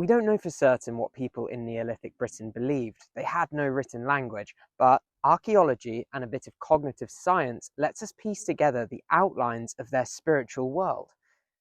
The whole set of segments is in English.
We don't know for certain what people in Neolithic Britain believed. They had no written language, but archaeology and a bit of cognitive science lets us piece together the outlines of their spiritual world.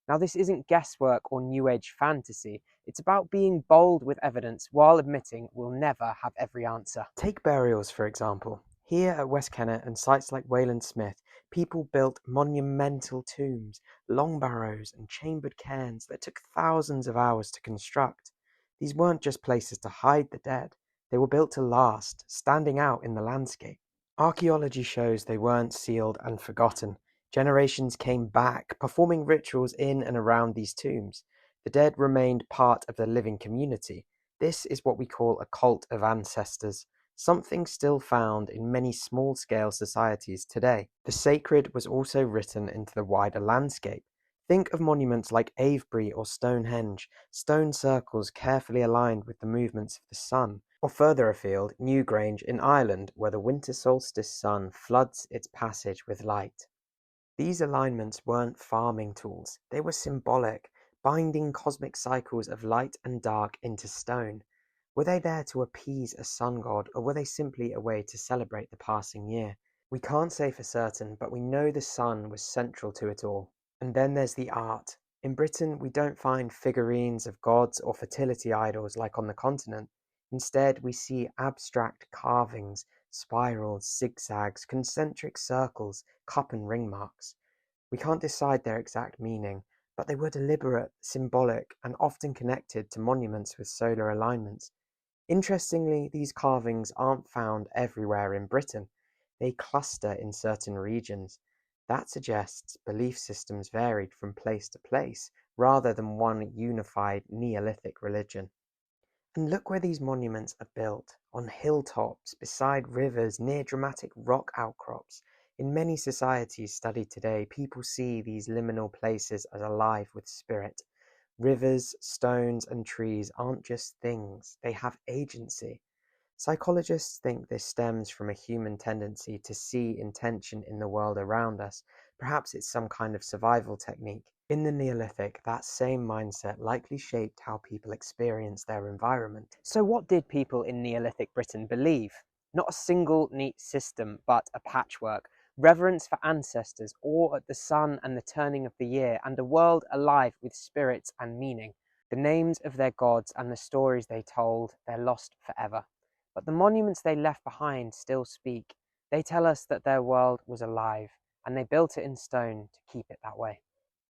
Now, this isn't guesswork or New Age fantasy. It's about being bold with evidence while admitting we'll never have every answer. Take burials, for example. Here at West Kennet and sites like Wayland Smith, people built monumental tombs, long barrows and chambered cairns that took thousands of hours to construct. These weren't just places to hide the dead. They were built to last, standing out in the landscape. Archaeology shows they weren't sealed and forgotten. Generations came back, performing rituals in and around these tombs. The dead remained part of the living community. This is what we call a cult of ancestors, something still found in many small-scale societies today. The sacred was also written into the wider landscape. Think of monuments like Avebury or Stonehenge, stone circles carefully aligned with the movements of the sun. Or further afield, Newgrange in Ireland, where the winter solstice sun floods its passage with light. These alignments weren't farming tools, they were symbolic, binding cosmic cycles of light and dark into stone. Were they there to appease a sun god, or were they simply a way to celebrate the passing year? We can't say for certain, but we know the sun was central to it all. And then there's the art. In Britain, we don't find figurines of gods or fertility idols like on the continent. Instead, we see abstract carvings, spirals, zigzags, concentric circles, cup and ring marks. We can't decide their exact meaning, but they were deliberate, symbolic, and often connected to monuments with solar alignments. Interestingly, these carvings aren't found everywhere in Britain. They cluster in certain regions. That suggests belief systems varied from place to place, rather than one unified Neolithic religion. And look where these monuments are built, on hilltops, beside rivers, near dramatic rock outcrops. In many societies studied today, people see these liminal places as alive with spirit. Rivers, stones, and trees aren't just things, they have agency. Psychologists think this stems from a human tendency to see intention in the world around us. Perhaps it's some kind of survival technique. In the Neolithic, that same mindset likely shaped how people experience their environment. So what did people in Neolithic Britain believe? Not a single neat system, but a patchwork. Reverence for ancestors, awe at the sun and the turning of the year, and a world alive with spirits and meaning. The names of their gods and the stories they told, they're lost forever. But the monuments they left behind still speak. They tell us that their world was alive, and they built it in stone to keep it that way.